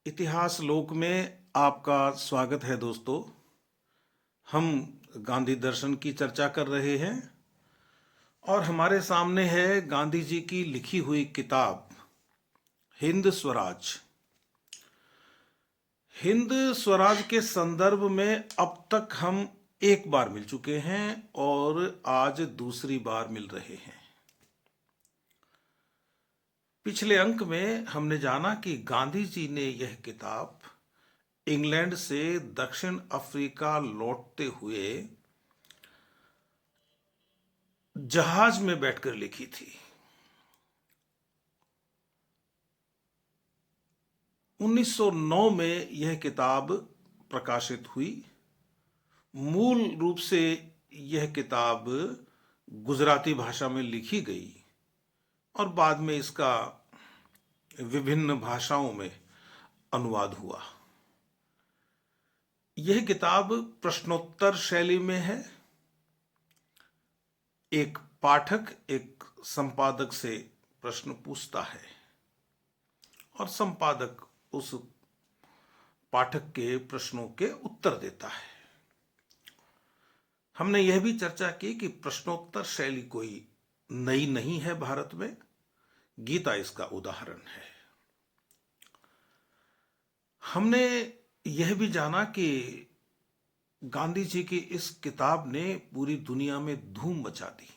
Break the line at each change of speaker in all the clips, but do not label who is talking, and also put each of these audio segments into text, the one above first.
इतिहास लोक में आपका स्वागत है दोस्तों। हम गांधी दर्शन की चर्चा कर रहे हैं और हमारे सामने है गांधी जी की लिखी हुई किताब हिंद स्वराज। हिंद स्वराज के संदर्भ में अब तक हम एक बार मिल चुके हैं और आज दूसरी बार मिल रहे हैं। पिछले अंक में हमने जाना कि गांधी जी ने यह किताब इंग्लैंड से दक्षिण अफ्रीका लौटते हुए जहाज में बैठकर लिखी थी। 1909 में यह किताब प्रकाशित हुई। मूल रूप से यह किताब गुजराती भाषा में लिखी गई और बाद में इसका विभिन्न भाषाओं में अनुवाद हुआ। यह किताब प्रश्नोत्तर शैली में है। एक पाठक एक संपादक से प्रश्न पूछता है और संपादक उस पाठक के प्रश्नों के उत्तर देता है। हमने यह भी चर्चा की कि प्रश्नोत्तर शैली कोई नई नहीं है भारत में। गीता इसका उदाहरण है। हमने यह भी जाना कि गांधी जी की इस किताब ने पूरी दुनिया में धूम मचा दी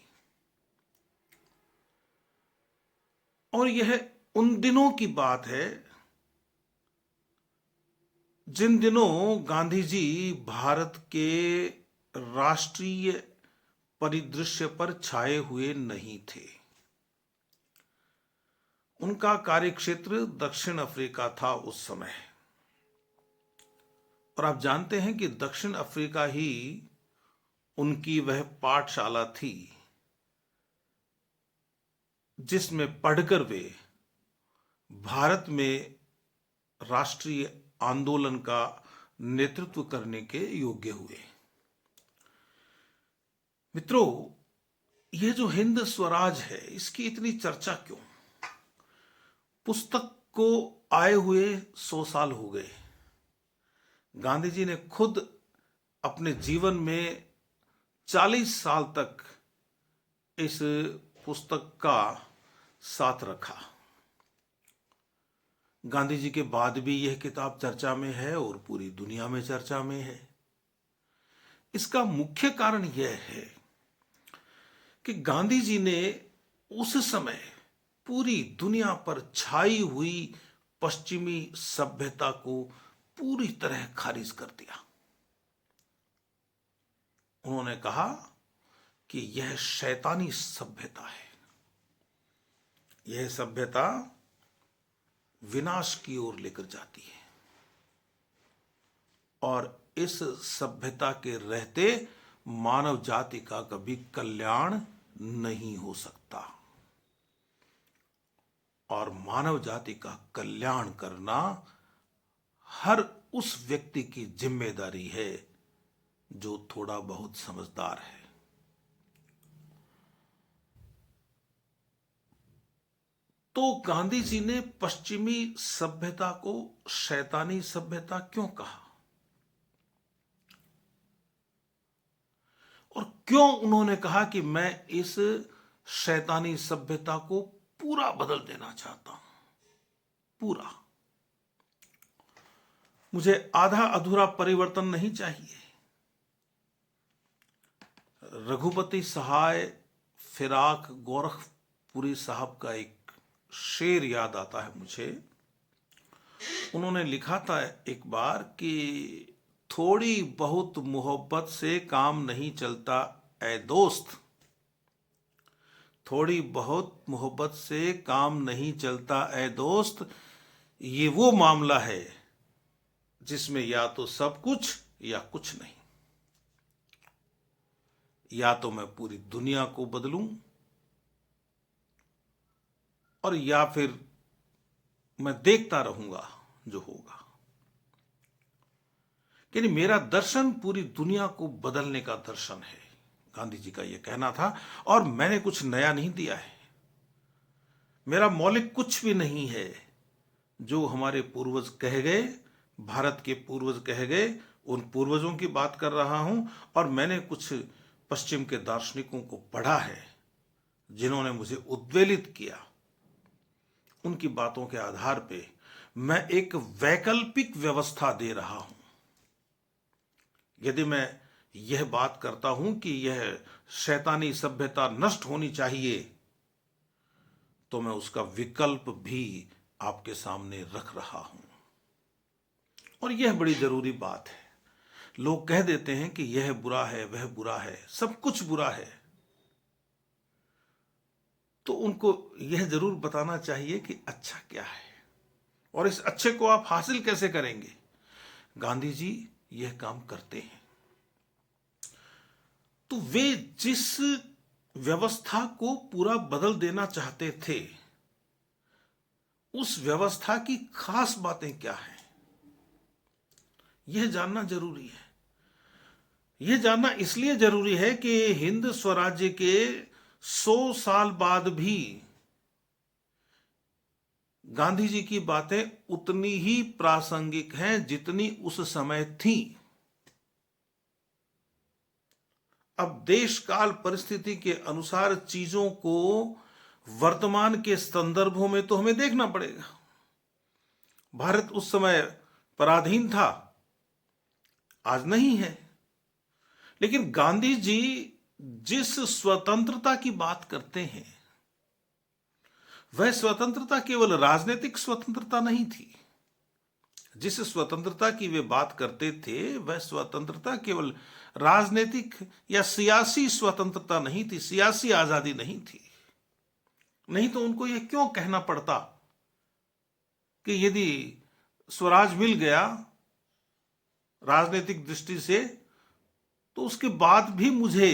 और यह उन दिनों की बात है जिन दिनों गांधी जी भारत के राष्ट्रीय परिदृश्य पर छाए हुए नहीं थे। उनका कार्यक्षेत्र दक्षिण अफ्रीका था उस समय और आप जानते हैं कि दक्षिण अफ्रीका ही उनकी वह पाठशाला थी जिसमें पढ़कर वे भारत में राष्ट्रीय आंदोलन का नेतृत्व करने के योग्य हुए। मित्रों, यह जो हिंद स्वराज है इसकी इतनी चर्चा क्यों? पुस्तक को आए हुए 100 साल हो गए। गांधी जी ने खुद अपने जीवन में 40 साल तक इस पुस्तक का साथ रखा। गांधी जी के बाद भी यह किताब चर्चा में है और पूरी दुनिया में चर्चा में है। इसका मुख्य कारण यह है कि गांधी जी ने उस समय पूरी दुनिया पर छाई हुई पश्चिमी सभ्यता को पूरी तरह खारिज कर दिया। उन्होंने कहा कि यह शैतानी सभ्यता है। यह सभ्यता विनाश की ओर लेकर जाती है और इस सभ्यता के रहते मानव जाति का कभी कल्याण नहीं हो सकता और मानव जाति का कल्याण करना हर उस व्यक्ति की जिम्मेदारी है जो थोड़ा बहुत समझदार है। तो गांधी जी ने पश्चिमी सभ्यता को शैतानी सभ्यता क्यों कहा और क्यों उन्होंने कहा कि मैं इस शैतानी सभ्यता को पूरा बदल देना चाहता हूं? पूरा। मुझे आधा अधूरा परिवर्तन नहीं चाहिए। रघुपति सहाय फिराक गोरखपुरी साहब का एक शेर याद आता है मुझे। उन्होंने लिखा था एक बार कि थोड़ी बहुत मोहब्बत से काम नहीं चलता ऐ दोस्त। थोड़ी बहुत मोहब्बत से काम नहीं चलता ऐ दोस्त। ये वो मामला है जिसमें या तो सब कुछ या कुछ नहीं। या तो मैं पूरी दुनिया को बदलूं और या फिर मैं देखता रहूंगा जो होगा। यानी मेरा दर्शन पूरी दुनिया को बदलने का दर्शन है। गांधी जी का यह कहना था और मैंने कुछ नया नहीं दिया है। मेरा मौलिक कुछ भी नहीं है जो हमारे पूर्वज कह गए, भारत के पूर्वज कह गए, उन पूर्वजों की बात कर रहा हूं। और मैंने कुछ पश्चिम के दार्शनिकों को पढ़ा है जिन्होंने मुझे उद्वेलित किया। उनकी बातों के आधार पे मैं एक वैकल्पिक व्यवस्था दे रहा हूं। यदि मैं यह बात करता हूं कि यह शैतानी सभ्यता नष्ट होनी चाहिए, तो मैं उसका विकल्प भी आपके सामने रख रहा हूं। और यह बड़ी जरूरी बात है। लोग कह देते हैं कि यह बुरा है, वह बुरा है, सब कुछ बुरा है। तो उनको यह जरूर बताना चाहिए कि अच्छा क्या है, और इस अच्छे को आप हासिल कैसे करेंगे। गांधी जी यह काम करते हैं। तो वे जिस व्यवस्था को पूरा बदल देना चाहते थे, उस व्यवस्था की खास बातें क्या हैं, यह जानना जरूरी है। यह जानना इसलिए जरूरी है कि हिंद स्वराज्य के 100 साल बाद भी गांधी जी की बातें उतनी ही प्रासंगिक हैं जितनी उस समय थी। अब देश काल परिस्थिति के अनुसार चीजों को वर्तमान के संदर्भों में तो हमें देखना पड़ेगा। भारत उस समय पराधीन था, आज नहीं है। लेकिन गांधी जी जिस स्वतंत्रता की बात करते हैं, वह स्वतंत्रता केवल राजनीतिक स्वतंत्रता नहीं थी। जिस स्वतंत्रता की वे बात करते थे, वह स्वतंत्रता केवल राजनीतिक या सियासी स्वतंत्रता नहीं थी, सियासी आजादी नहीं थी। नहीं तो उनको यह क्यों कहना पड़ता कि यदि स्वराज मिल गया राजनीतिक दृष्टि से, तो उसके बाद भी मुझे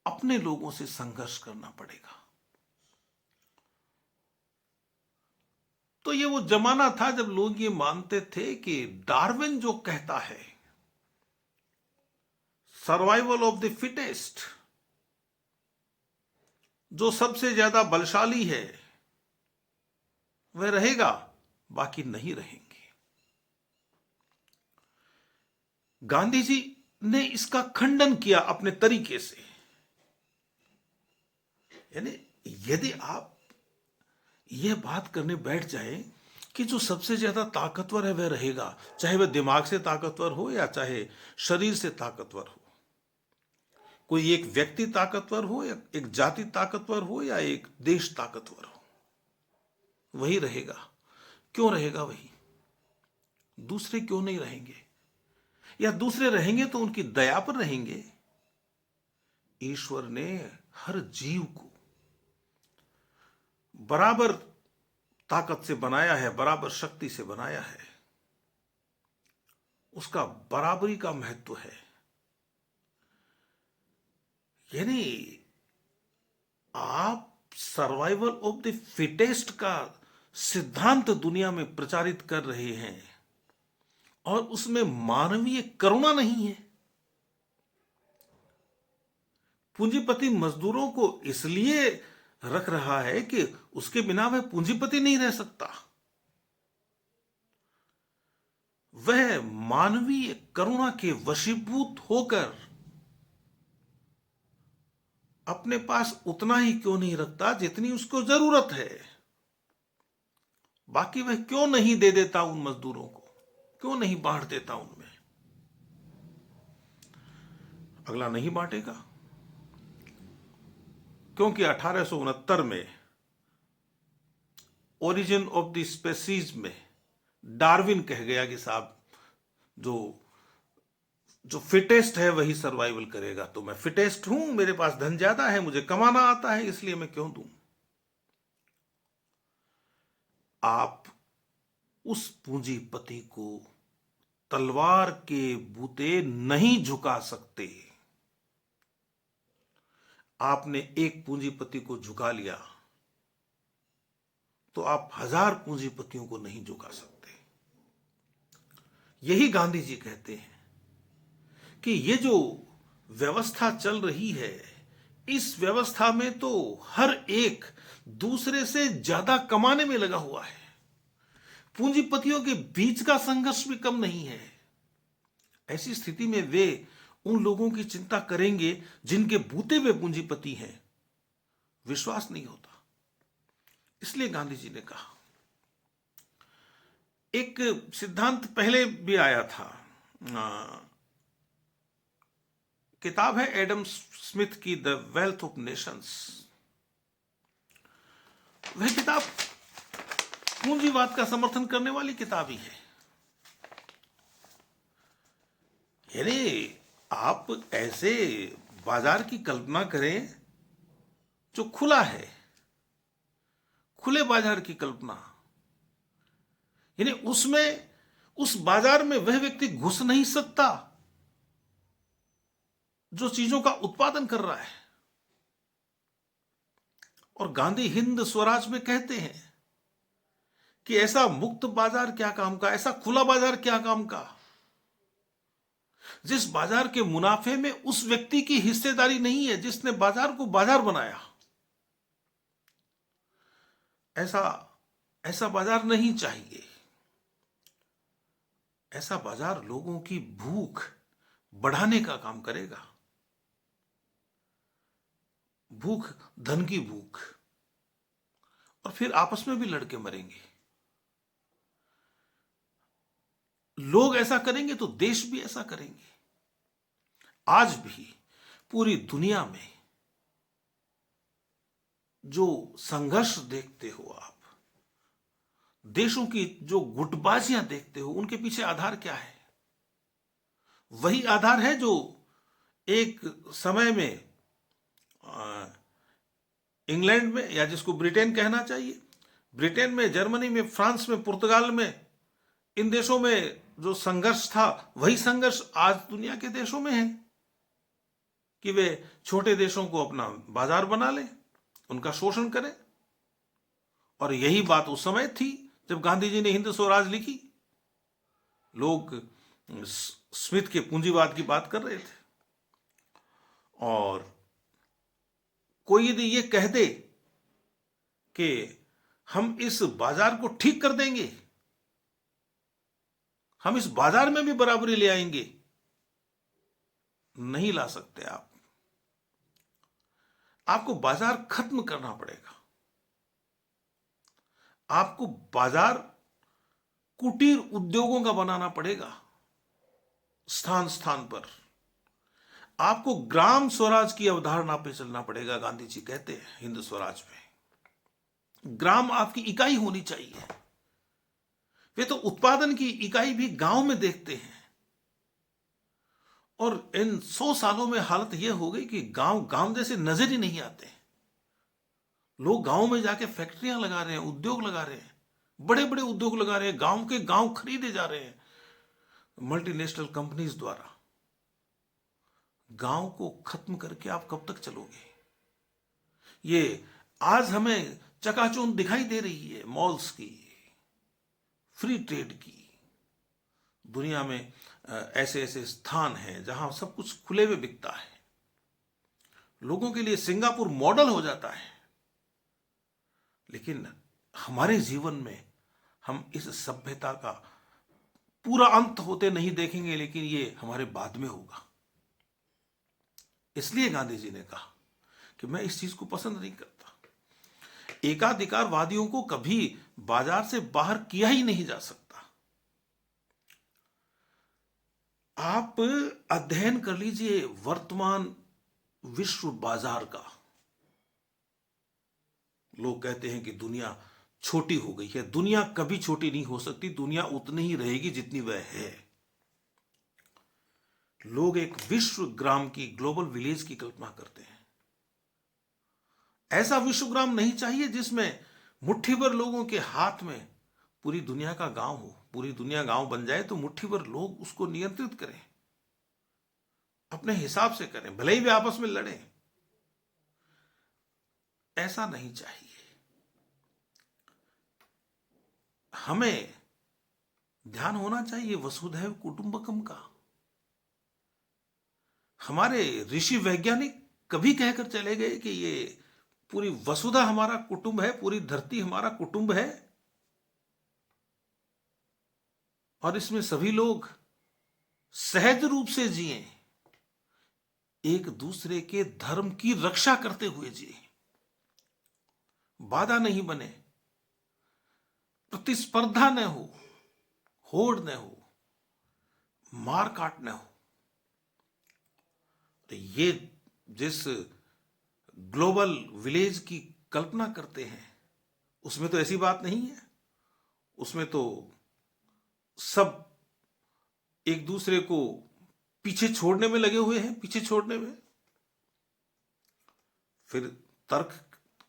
अपने लोगों से संघर्ष करना पड़ेगा। तो ये वो जमाना था जब लोग ये मानते थे कि डार्विन जो कहता है, सर्वाइवल ऑफ द फिटेस्ट, जो सबसे ज्यादा बलशाली है वह रहेगा, बाकी नहीं रहेंगे। गांधी जी ने इसका खंडन किया अपने तरीके से। यानी यदि आप यह बात करने बैठ जाए कि जो सबसे ज्यादा ताकतवर है वह रहेगा, चाहे वह दिमाग से ताकतवर हो या चाहे शरीर से ताकतवर हो, कोई एक व्यक्ति ताकतवर हो या एक जाति ताकतवर हो या एक देश ताकतवर हो, वही रहेगा। क्यों रहेगा वही? दूसरे क्यों नहीं रहेंगे? या दूसरे रहेंगे तो उनकी दया पर रहेंगे। ईश्वर ने हर जीव को बराबर ताकत से बनाया है, बराबर शक्ति से बनाया है। उसका बराबरी का महत्व है। यानी आप सर्वाइवल ऑफ द फिटेस्ट का सिद्धांत दुनिया में प्रचारित कर रहे हैं और उसमें मानवीय करुणा नहीं है। पूंजीपति मजदूरों को इसलिए रख रहा है कि उसके बिना वह पूंजीपति नहीं रह सकता। वह मानवीय करुणा के वशीभूत होकर अपने पास उतना ही क्यों नहीं रखता जितनी उसको जरूरत है। बाकी वह क्यों नहीं दे देता उन मजदूरों को, क्यों नहीं बांट देता उनमें? अगला नहीं बांटेगा क्योंकि 1869 में ओरिजिन ऑफ द स्पेसीज में डार्विन कह गया कि साहब जो फिटेस्ट है वही सर्वाइवल करेगा। तो मैं फिटेस्ट हूं, मेरे पास धन ज्यादा है, मुझे कमाना आता है, इसलिए मैं क्यों दूं? आप उस पूंजीपति को तलवार के बूते नहीं झुका सकते। आपने एक पूंजीपति को झुका लिया तो आप 1000 पूंजीपतियों को नहीं झुका सकते। यही गांधी जी कहते हैं कि ये जो व्यवस्था चल रही है, इस व्यवस्था में तो हर एक दूसरे से ज्यादा कमाने में लगा हुआ है। पूंजीपतियों के बीच का संघर्ष भी कम नहीं है। ऐसी स्थिति में वे उन लोगों की चिंता करेंगे जिनके बूते हुए पूंजीपति हैं। विश्वास नहीं होता। इसलिए गांधी जी ने कहा, एक सिद्धांत पहले भी आया था, किताब है एडम स्मिथ की द वेल्थ ऑफ नेशंस। वह किताब पूंजीवाद का समर्थन करने वाली किताब ही है। यानी आप ऐसे बाजार की कल्पना करें जो खुला है, खुले बाजार की कल्पना, यानी उसमें, उस बाजार में वह व्यक्ति घुस नहीं सकता जो चीजों का उत्पादन कर रहा है। और गांधी हिंद स्वराज में कहते हैं कि ऐसा मुक्त बाजार क्या काम का, ऐसा खुला बाजार क्या काम का, जिस बाजार के मुनाफे में उस व्यक्ति की हिस्सेदारी नहीं है जिसने बाजार को बाजार बनाया। ऐसा बाजार नहीं चाहिए। ऐसा बाजार लोगों की भूख बढ़ाने का काम करेगा। भूख, धन की भूख, और फिर आपस में भी लड़के मरेंगे। लोग ऐसा करेंगे तो देश भी ऐसा करेंगे। आज भी पूरी दुनिया में जो संघर्ष देखते हो आप, देशों की जो गुटबाजियां देखते हो, उनके पीछे आधार क्या है? वही आधार है जो एक समय में इंग्लैंड में, या जिसको ब्रिटेन कहना चाहिए, ब्रिटेन में, जर्मनी में, फ्रांस में, पुर्तगाल में, इन देशों में जो संघर्ष था, वही संघर्ष आज दुनिया के देशों में है कि वे छोटे देशों को अपना बाजार बना लें, उनका शोषण करें। और यही बात उस समय थी जब गांधी जी ने हिंद स्वराज लिखी। लोग स्मिथ के पूंजीवाद की बात कर रहे थे, और कोई यदि ये कह दे कि हम इस बाजार को ठीक कर देंगे, हम इस बाजार में भी बराबरी ले आएंगे, नहीं ला सकते आप। आपको बाजार खत्म करना पड़ेगा। आपको बाजार कुटीर उद्योगों का बनाना पड़ेगा स्थान स्थान पर। आपको ग्राम स्वराज की अवधारणा पे चलना पड़ेगा। गांधी जी कहते हैं हिंद स्वराज में ग्राम आपकी इकाई होनी चाहिए। वे तो उत्पादन की इकाई भी गांव में देखते हैं, और इन 100 सालों में हालत यह हो गई कि गांव गांव जैसे नजर ही नहीं आते। लोग गांव में जाके फैक्ट्रियां लगा रहे हैं, उद्योग लगा रहे हैं, बड़े बड़े उद्योग लगा रहे हैं, गांव के गांव खरीदे जा रहे हैं मल्टीनेशनल कंपनीज द्वारा। गांव को खत्म करके आप कब तक चलोगे? ये आज हमें चकाचौंध दिखाई दे रही है मॉल्स की, फ्री ट्रेड की। दुनिया में ऐसे ऐसे स्थान हैं जहां सब कुछ खुले में बिकता है। लोगों के लिए सिंगापुर मॉडल हो जाता है। लेकिन हमारे जीवन में हम इस सभ्यता का पूरा अंत होते नहीं देखेंगे, लेकिन ये हमारे बाद में होगा। इसलिए गांधी जी ने कहा कि मैं इस चीज को पसंद नहीं करता। एकाधिकारवादियों को कभी बाजार से बाहर किया ही नहीं जा सकता। आप अध्ययन कर लीजिए वर्तमान विश्व बाजार का। लोग कहते हैं कि दुनिया छोटी हो गई है। दुनिया कभी छोटी नहीं हो सकती। दुनिया उतनी ही रहेगी जितनी वह है। लोग एक विश्व ग्राम की, ग्लोबल विलेज की कल्पना करते हैं। ऐसा विश्वग्राम नहीं चाहिए जिसमें मुट्ठी भर लोगों के हाथ में पूरी दुनिया का गांव हो। पूरी दुनिया गांव बन जाए तो मुट्ठी भर लोग उसको नियंत्रित करें, अपने हिसाब से करें, भले ही वे आपस में लड़ें। ऐसा नहीं चाहिए। हमें ध्यान होना चाहिए वसुधैव कुटुंबकम का। हमारे ऋषि वैज्ञानिक कभी कहकर चले गए कि ये पूरी वसुधा हमारा कुटुंब है, पूरी धरती हमारा कुटुंब है। और इसमें सभी लोग सहज रूप से जिए, एक दूसरे के धर्म की रक्षा करते हुए जिए, बाधा नहीं बने, प्रतिस्पर्धा न हो, होड़ न हो, मार काट न हो। तो ये जिस ग्लोबल विलेज की कल्पना करते हैं उसमें तो ऐसी बात नहीं है। उसमें तो सब एक दूसरे को पीछे छोड़ने में लगे हुए हैं, पीछे छोड़ने में। फिर तर्क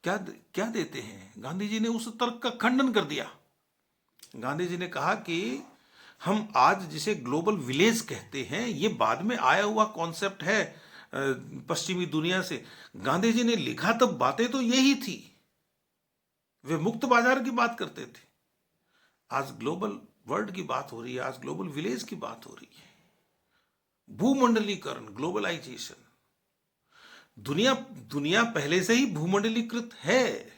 क्या क्या देते हैं? गांधी जी ने उस तर्क का खंडन कर दिया। गांधी जी ने कहा कि हम आज जिसे ग्लोबल विलेज कहते हैं ये बाद में आया हुआ कॉन्सेप्ट है पश्चिमी दुनिया से। गांधी जी ने लिखा तब बातें तो यही थी, वे मुक्त बाजार की बात करते थे। आज ग्लोबल वर्ल्ड की बात हो रही है, आज ग्लोबल विलेज की बात हो रही है। भूमंडलीकरण, ग्लोबलाइजेशन, दुनिया दुनिया पहले से ही भूमंडलीकृत है।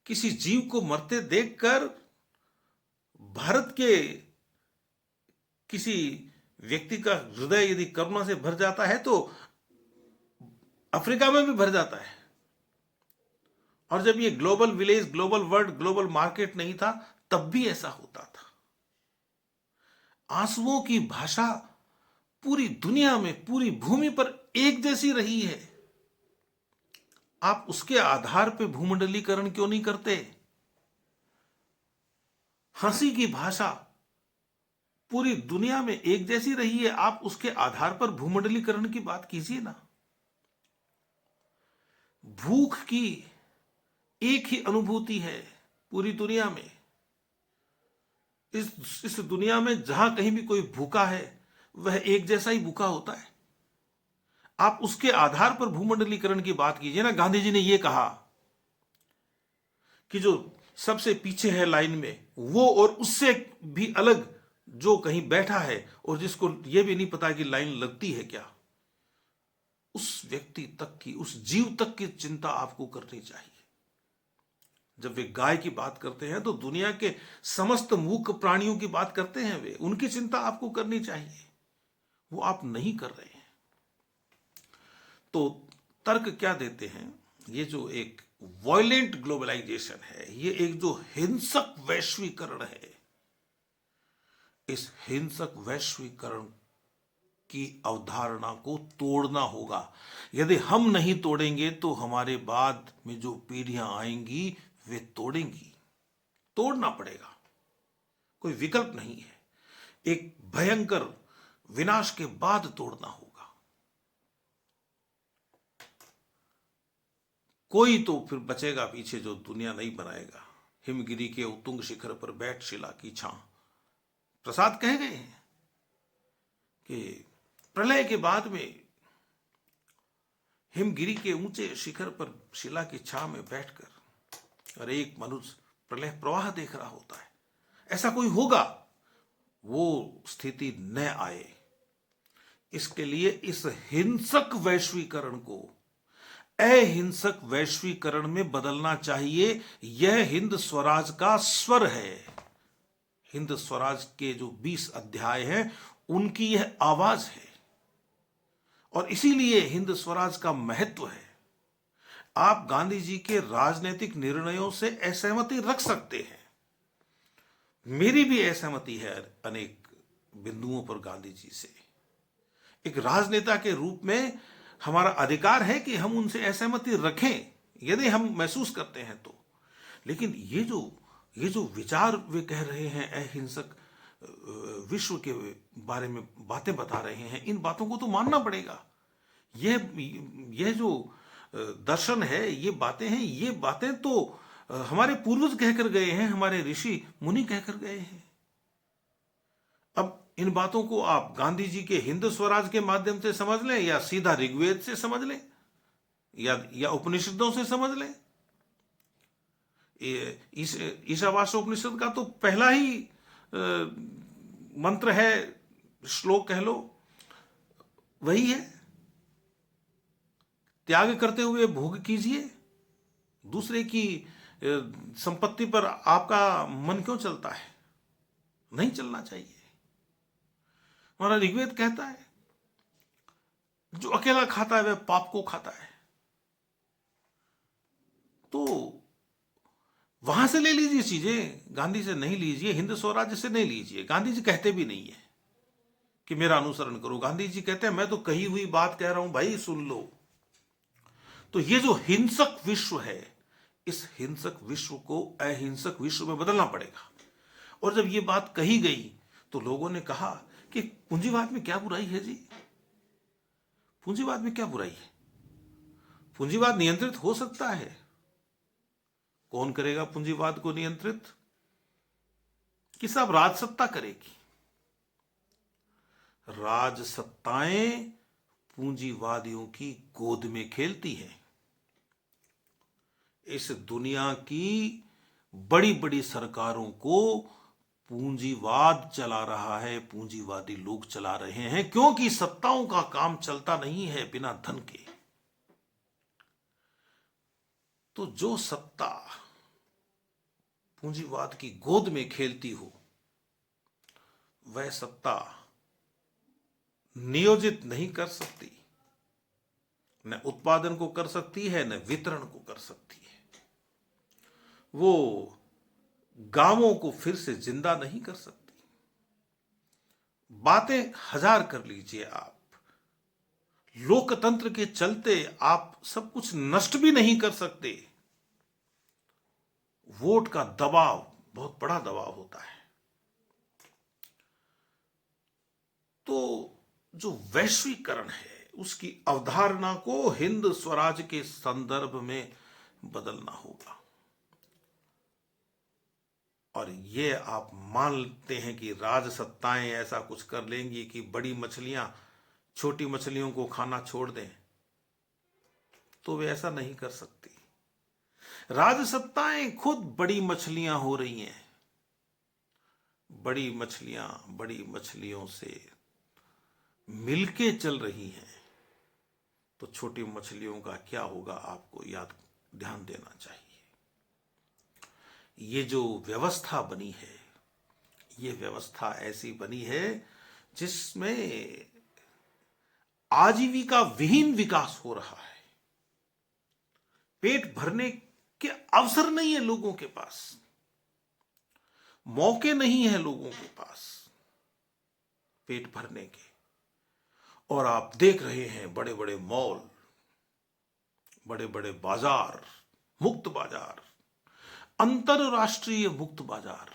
किसी जीव को मरते देखकर भारत के किसी व्यक्ति का हृदय यदि करुणा से भर जाता है तो अफ्रीका में भी भर जाता है। और जब ये global village, global world, global market नहीं था तब भी ऐसा होता था। आंसुओं की भाषा पूरी दुनिया में, पूरी भूमि पर एक जैसी रही है। आप उसके आधार पर भूमंडलीकरण क्यों नहीं करते? हंसी की भाषा पूरी दुनिया में एक जैसी रही है, आप उसके आधार पर भूमंडलीकरण की बात कीजिए ना। भूख की एक ही अनुभूति है पूरी दुनिया में। इस दुनिया में जहां कहीं भी कोई भूखा है वह एक जैसा ही भूखा होता है। आप उसके आधार पर भूमंडलीकरण की बात कीजिए ना। गांधी जी ने यह कहा कि जो सबसे पीछे है लाइन में वो और उससे भी अलग जो कहीं बैठा है और जिसको यह भी नहीं पता कि लाइन लगती है क्या, उस व्यक्ति तक की, उस जीव तक की चिंता आपको करनी चाहिए। जब वे गाय की बात करते हैं तो दुनिया के समस्त मूक प्राणियों की बात करते हैं, वे उनकी चिंता आपको करनी चाहिए, वो आप नहीं कर रहे हैं। तो तर्क क्या देते हैं? ये जो एक वायलेंट ग्लोबलाइजेशन है, ये एक जो हिंसक वैश्वीकरण है, इस हिंसक वैश्वीकरण की अवधारणा को तोड़ना होगा। यदि हम नहीं तोड़ेंगे तो हमारे बाद में जो पीढ़ियां आएंगी वे तोड़ेंगी। तोड़ना पड़ेगा, कोई विकल्प नहीं है। एक भयंकर विनाश के बाद तोड़ना होगा। कोई तो फिर बचेगा पीछे जो दुनिया नहीं बनाएगा। हिमगिरी के उत्तुंग शिखर पर बैठ शिला की छां, प्रसाद कह गए हैं कि प्रलय के बाद में हिमगिरी के ऊंचे शिखर पर शिला की छां में बैठकर और एक मनुष्य प्रलय प्रवाह देख रहा होता है। ऐसा कोई होगा, वो स्थिति न आए, इसके लिए इस हिंसक वैश्वीकरण को अहिंसक वैश्वीकरण में बदलना चाहिए। यह हिंद स्वराज का स्वर है। हिंद स्वराज के जो 20 अध्याय हैं उनकी यह आवाज है और इसीलिए हिंद स्वराज का महत्व है। आप गांधी जी के राजनीतिक निर्णयों से असहमति रख सकते हैं, मेरी भी असहमति है अनेक बिंदुओं पर गांधी जी से। एक राजनेता के रूप में हमारा अधिकार है कि हम उनसे असहमति रखें यदि हम महसूस करते हैं तो। लेकिन ये जो विचार वे कह रहे हैं, अहिंसक विश्व के बारे में बातें बता रहे हैं, इन बातों को तो मानना पड़ेगा। यह जो दर्शन है, ये बातें हैं, ये बातें तो हमारे पूर्वज कहकर गए हैं, हमारे ऋषि मुनि कहकर गए हैं। अब इन बातों को आप गांधी जी के हिंद स्वराज के माध्यम से समझ लें या सीधा ऋग्वेद से समझ लें या उपनिषदों से समझ लें। ईशावास्योपनिषद का तो पहला ही मंत्र है, श्लोक कह लो, वही है, त्याग करते हुए भोग कीजिए, दूसरे की संपत्ति पर आपका मन क्यों चलता है? नहीं चलना चाहिए। हमारा ऋग्वेद कहता है जो अकेला खाता है वह पाप को खाता है। तो वहां से ले लीजिए चीजें, गांधी से नहीं लीजिए, हिंद स्वराज्य से नहीं लीजिए। गांधी जी कहते भी नहीं है कि मेरा अनुसरण करो। गांधी जी कहते हैं मैं तो कही हुई बात कह रहा हूं भाई, सुन लो। तो ये जो हिंसक विश्व है, इस हिंसक विश्व को अहिंसक विश्व में बदलना पड़ेगा। और जब ये बात कही गई तो लोगों ने कहा कि पूंजीवाद में क्या बुराई है जी? पूंजीवाद में क्या बुराई है? पूंजीवाद नियंत्रित हो सकता है। कौन करेगा पूंजीवाद को नियंत्रित? कि सब राजसत्ता करेगी। राजसत्ताएं पूंजीवादियों की गोद में खेलती हैं। इस दुनिया की बड़ी बड़ी सरकारों को पूंजीवाद चला रहा है, पूंजीवादी लोग चला रहे हैं, क्योंकि सत्ताओं का काम चलता नहीं है बिना धन के। तो जो सत्ता पूंजीवाद की गोद में खेलती हो, वह सत्ता नियोजित नहीं कर सकती, न उत्पादन को कर सकती है, न वितरण को कर सकती है। वो गांवों को फिर से जिंदा नहीं कर सकती। बातें हजार कर लीजिए आप, लोकतंत्र के चलते आप सब कुछ नष्ट भी नहीं कर सकते। वोट का दबाव बहुत बड़ा दबाव होता है। तो जो वैश्वीकरण है उसकी अवधारणा को हिंद स्वराज के संदर्भ में बदलना होगा। और ये आप मानते हैं कि राजसत्ताएं ऐसा कुछ कर लेंगी कि बड़ी मछलियां छोटी मछलियों को खाना छोड़ दें, तो वे ऐसा नहीं कर सकती। राजसत्ताएं खुद बड़ी मछलियां हो रही हैं। बड़ी मछलियां बड़ी मछलियों से मिलके चल रही हैं, तो छोटी मछलियों का क्या होगा आपको ध्यान देना चाहिए। ये जो व्यवस्था बनी है, ये व्यवस्था ऐसी बनी है जिसमें आजीविका विहीन विकास हो रहा है। पेट भरने के अवसर नहीं है लोगों के पास, मौके नहीं है लोगों के पास पेट भरने के। और आप देख रहे हैं बड़े बड़े मॉल, बड़े बड़े बाजार, मुक्त बाजार, अंतरराष्ट्रीय मुक्त बाजार।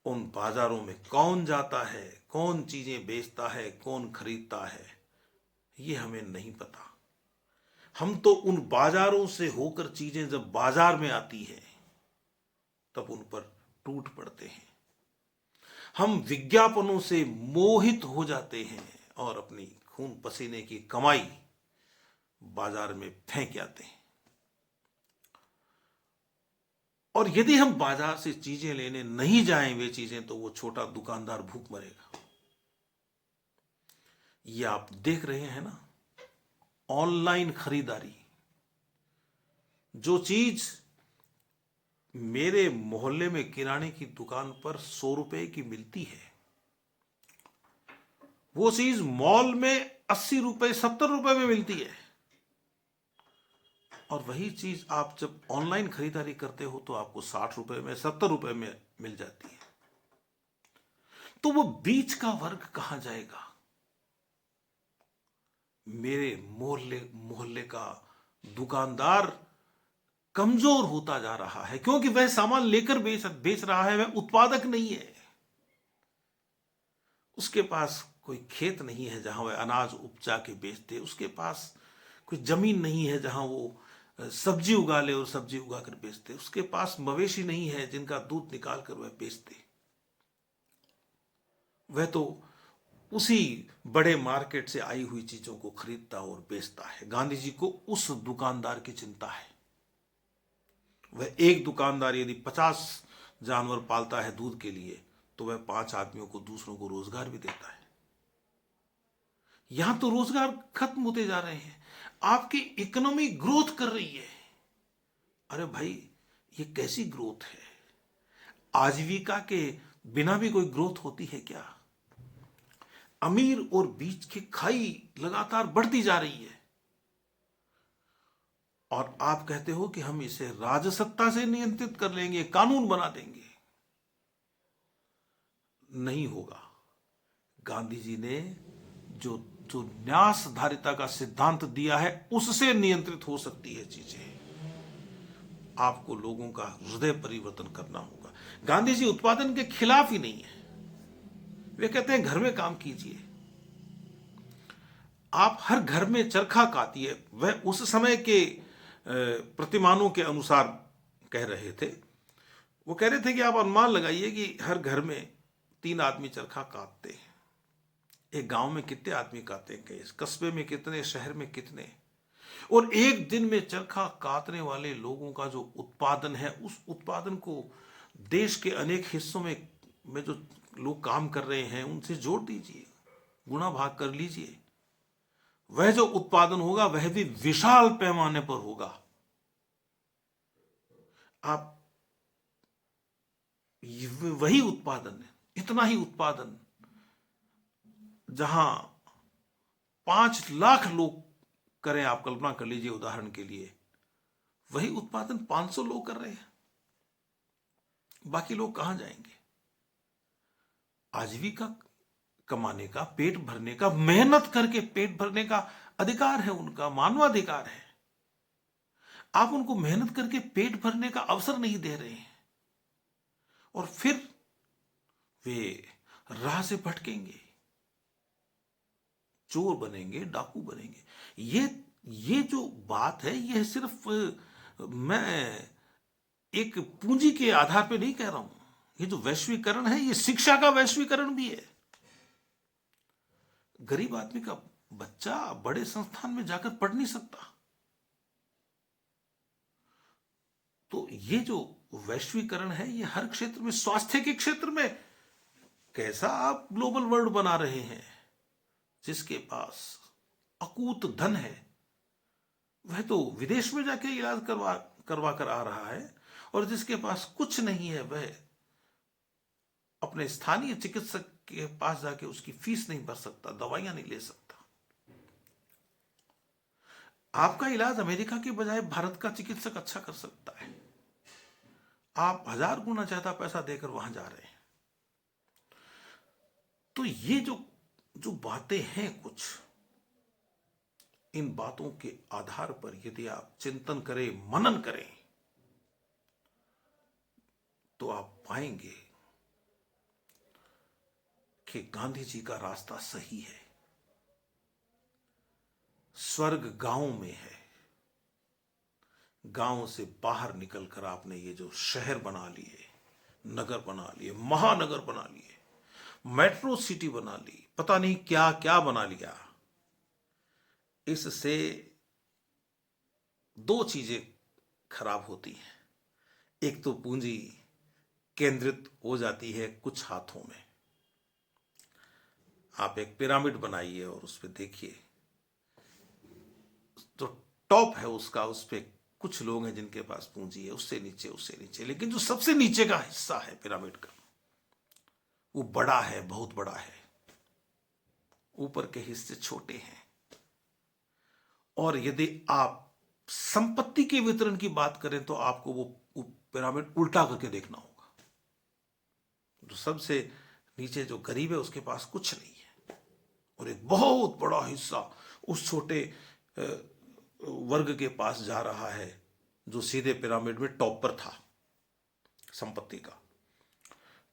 उन बाजारों में कौन जाता है, कौन चीजें बेचता है, कौन खरीदता है, ये हमें नहीं पता। हम तो उन बाजारों से होकर चीजें जब बाजार में आती हैं तब उन पर टूट पड़ते हैं। हम विज्ञापनों से मोहित हो जाते हैं और अपनी खून पसीने की कमाई बाजार में फेंक आते हैं। और यदि हम बाजार से चीजें लेने नहीं जाएं वे चीजें, तो वो छोटा दुकानदार भूख मरेगा। ये आप देख रहे हैं ना, ऑनलाइन खरीदारी। जो चीज मेरे मोहल्ले में किराने की दुकान पर 100 रुपए की मिलती है, वो चीज मॉल में 80 रुपए 70 रुपए में मिलती है। और वही चीज आप जब ऑनलाइन खरीदारी करते हो तो आपको 60 रुपए में 70 रुपए में मिल जाती है। तो वो बीच का वर्ग कहां जाएगा? मेरे मोहल्ले का दुकानदार कमजोर होता जा रहा है, क्योंकि वह सामान लेकर बेच रहा है, वह उत्पादक नहीं है। उसके पास कोई खेत नहीं है जहां वह अनाज उपजा के बेचते, उसके पास कोई जमीन नहीं है जहां वो सब्जी उगा ले और सब्जी उगा कर बेचते, उसके पास मवेशी नहीं है जिनका दूध निकाल कर वह बेचते। वह तो उसी बड़े मार्केट से आई हुई चीजों को खरीदता और बेचता है। गांधी जी को उस दुकानदार की चिंता है। वह एक दुकानदार यदि 50 जानवर पालता है दूध के लिए, तो वह 5 आदमियों को, दूसरों को रोजगार भी देता है। यहां तो रोजगार खत्म होते जा रहे हैं। आपकी इकोनॉमी ग्रोथ कर रही है, अरे भाई, ये कैसी ग्रोथ है? आजीविका के बिना भी कोई ग्रोथ होती है क्या? अमीर और बीच की खाई लगातार बढ़ती जा रही है, और आप कहते हो कि हम इसे राजसत्ता से नियंत्रित कर लेंगे, कानून बना देंगे। नहीं होगा। गांधी जी ने जो जो न्यासधारिता का सिद्धांत दिया है, उससे नियंत्रित हो सकती है चीजें। आपको लोगों का हृदय परिवर्तन करना होगा। गांधी जी उत्पादन के खिलाफ ही नहीं है। वे कहते हैं घर में काम कीजिए। आप हर घर में चरखा कातिए। वह उस समय के प्रतिमानों के अनुसार कह रहे थे। वो कह रहे थे कि आप अनुमान लगाइए कि हर घर में 3 आदमी चरखा काटते हैं। एक गांव में कितने आदमी काटते हैं, कस्बे में कितने, शहर में कितने। और एक दिन में चरखा काटने वाले लोगों का जो उत्पादन है, उस उत्पादन को देश के अनेक हिस्सों में जो लोग काम कर रहे हैं उनसे जोड़ दीजिए, गुणा भाग कर लीजिए। वह जो उत्पादन होगा वह भी विशाल पैमाने पर होगा। आप वही उत्पादन है, इतना ही उत्पादन जहां 5 लाख लोग करें, आप कल्पना कर लीजिए उदाहरण के लिए, वही उत्पादन 500 लोग कर रहे हैं। बाकी लोग कहां जाएंगे? आजीविका कमाने का, पेट भरने का, मेहनत करके पेट भरने का अधिकार है उनका, मानवाधिकार है। आप उनको मेहनत करके पेट भरने का अवसर नहीं दे रहे हैं, और फिर वे राह से भटकेंगे, चोर बनेंगे, डाकू बनेंगे। ये जो बात है, यह सिर्फ मैं एक पूंजी के आधार पे नहीं कह रहा हूं। ये जो वैश्वीकरण है, ये शिक्षा का वैश्वीकरण भी है। गरीब आदमी का बच्चा बड़े संस्थान में जाकर पढ़ नहीं सकता। तो ये जो वैश्वीकरण है, ये हर क्षेत्र में, स्वास्थ्य के क्षेत्र में कैसा आप ग्लोबल वर्ल्ड बना रहे हैं। जिसके पास अकूत धन है वह तो विदेश में जाके इलाज करवा कर आ रहा है, और जिसके पास कुछ नहीं है वह अपने स्थानीय चिकित्सक के पास जाके उसकी फीस नहीं भर सकता, दवाइयां नहीं ले सकता। आपका इलाज अमेरिका के बजाय भारत का चिकित्सक अच्छा कर सकता है। आप 1000 गुना ज्यादा पैसा देकर वहां जा रहे हैं। तो ये जो बातें हैं कुछ, इन बातों के आधार पर यदि आप चिंतन करें, मनन करें, तो आप पाएंगे कि गांधी जी का रास्ता सही है। स्वर्ग गांव में है। गांव से बाहर निकलकर आपने ये जो शहर बना लिए, नगर बना लिए, महानगर बना लिए, मेट्रो सिटी बना ली, पता नहीं क्या क्या बना लिया। इससे 2 चीजें खराब होती हैं। एक तो पूंजी केंद्रित हो जाती है कुछ हाथों में। आप एक पिरामिड बनाइए और उस पर देखिए, तो टॉप है उसका, उस पर कुछ लोग हैं जिनके पास पूंजी है, उससे नीचे, लेकिन जो सबसे नीचे का हिस्सा है पिरामिड का, वो बड़ा है, बहुत बड़ा है। ऊपर के हिस्से छोटे हैं। और यदि आप संपत्ति के वितरण की बात करें तो आपको वो पिरामिड उल्टा करके देखना होगा। जो सबसे नीचे जो गरीब है उसके पास कुछ नहीं है, और एक बहुत बड़ा हिस्सा उस छोटे वर्ग के पास जा रहा है जो सीधे पिरामिड में टॉप पर था संपत्ति का।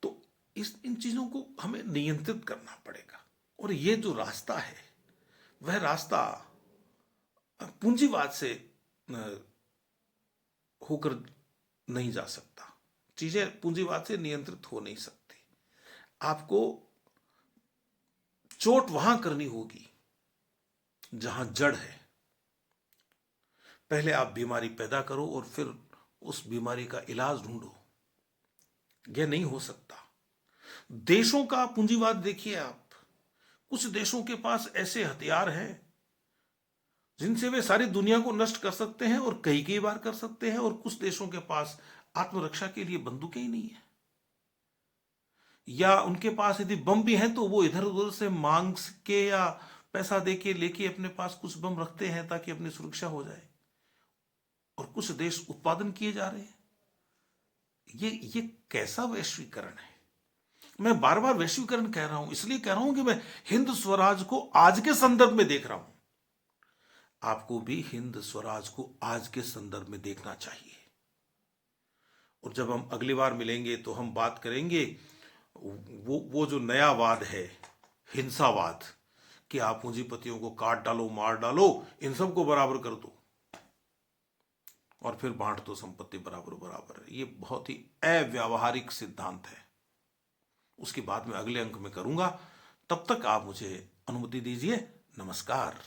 तो इन चीजों को हमें नियंत्रित करना पड़ेगा। और ये जो रास्ता है, वह रास्ता पूंजीवाद से होकर नहीं जा सकता। चीजें पूंजीवाद से नियंत्रित हो नहीं सकती। आपको चोट वहां करनी होगी जहां जड़ है। पहले आप बीमारी पैदा करो और फिर उस बीमारी का इलाज ढूंढो। यह नहीं हो सकता। देशों का पूंजीवाद देखिए आप। कुछ देशों के पास ऐसे हथियार हैं जिनसे वे सारी दुनिया को नष्ट कर सकते हैं और कई कई बार कर सकते हैं, और कुछ देशों के पास आत्मरक्षा के लिए बंदूकें ही नहीं है, या उनके पास यदि बम भी हैं तो वो इधर उधर से मांग के या पैसा दे के लेके अपने पास कुछ बम रखते हैं ताकि अपनी सुरक्षा हो जाए, और कुछ देश उत्पादन किए जा रहे हैं। ये कैसा वैश्वीकरण है? मैं बार बार वैश्वीकरण कह रहा हूं, इसलिए कह रहा हूं कि मैं हिंद स्वराज को आज के संदर्भ में देख रहा हूं। आपको भी हिंद स्वराज को आज के संदर्भ में देखना चाहिए। और जब हम अगली बार मिलेंगे तो हम बात करेंगे वो जो नया वाद है, हिंसावाद, कि आप पूंजीपतियों को काट डालो, मार डालो, इन सबको बराबर कर दो और फिर बांट दो संपत्ति बराबर बराबर। ये बहुत ही अव्यावहारिक सिद्धांत है। उसकी बात मैं अगले अंक में करूंगा। तब तक आप मुझे अनुमति दीजिए। नमस्कार।